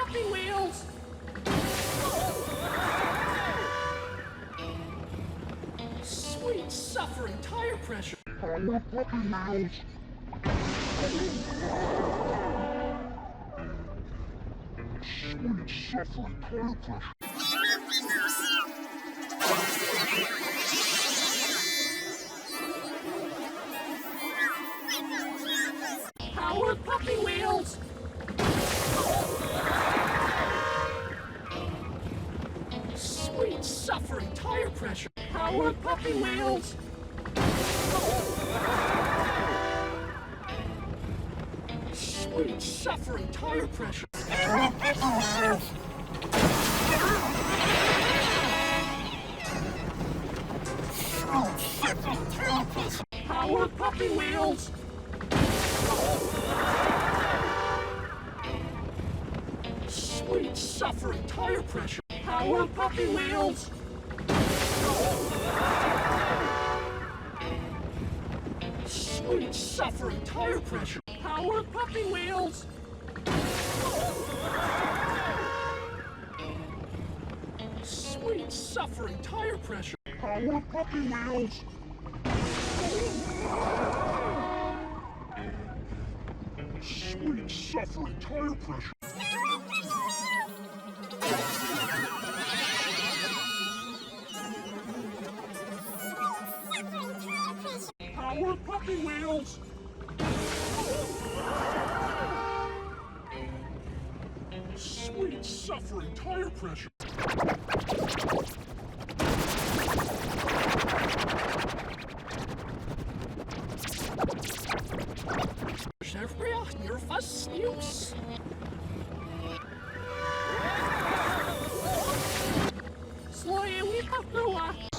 puppy wheels! Sweet suffering tire pressure! Power puppy wheels! Sweet suffering tire pressure! Power puppy wheels! Sweet suffering tire pressure! Power puppy wheels! Sweet suffering tire pressure! Power puppy wheels! Sweet suffering tire pressure! Power puppy wheels! Sweet suffering tire pressure! Power puppy wheels! Sweet suffering tire pressure! Power puppy wheels! Sweet suffering tire pressure! Power puppy wheels! Sweet suffering tire pressure! Power puppy wheels! Sweet suffering tire pressure! You're fast use. Slow we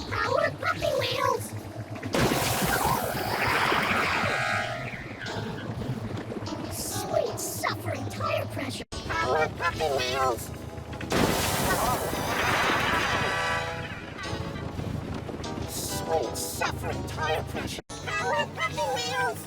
Power puppy wheels! Sweet suffering tire pressure! Power puppy wheels! Sweet suffering tire pressure! Power puppy wheels!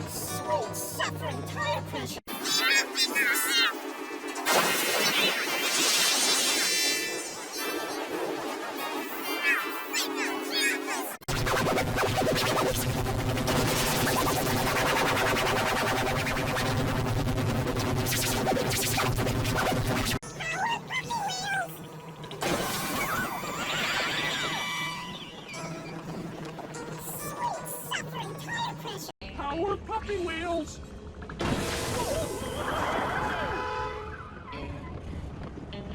Sweet suffering tire pressure! Power puppy wheels!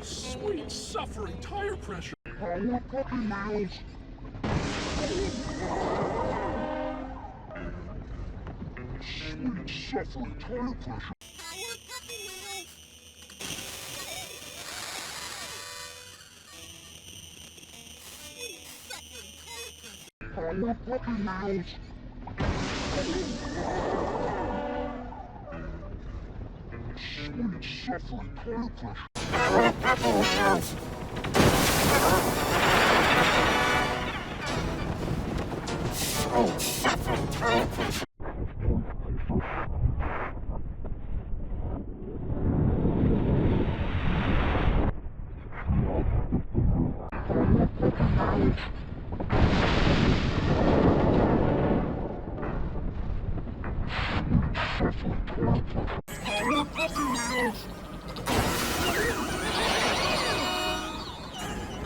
Sweet suffering tire pressure! Power puppy wheels! Sweet suffering tire pressure! Power puppy wheels! Sweet suffering tire pressure! Power puppy wheels! Sweet suffering tire pressure! Power puppy wheels! Sweet suffering tire pressure!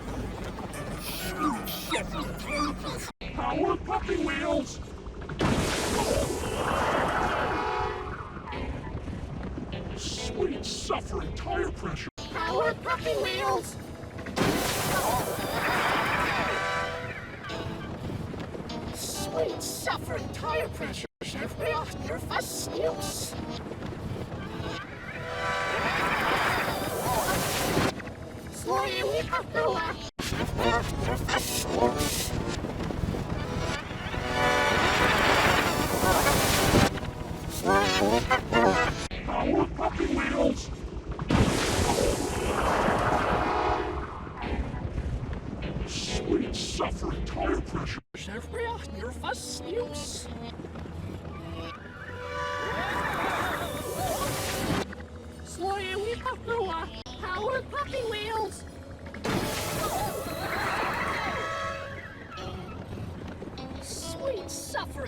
Power puppy wheels! Sweet suffering tire pressure! Power puppy wheels! Sweet suffering tire pressure! Power puppy wheels! Sweet suffering tire pressure! You're fast use. Slow we You're fast use. Power puppy wheels! Sweet suffering tire pressure! You're fast use.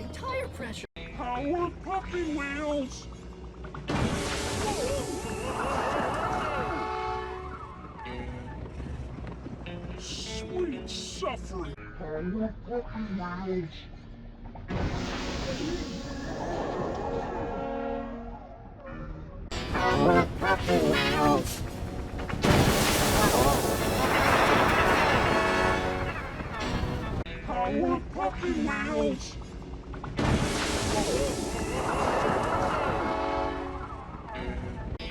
suffering tire pressure. Power puppy wheels! Sweet suffering! Power puppy wheels! Power puppy wheels. Power puppy wheels!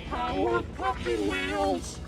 Power puppy wheels!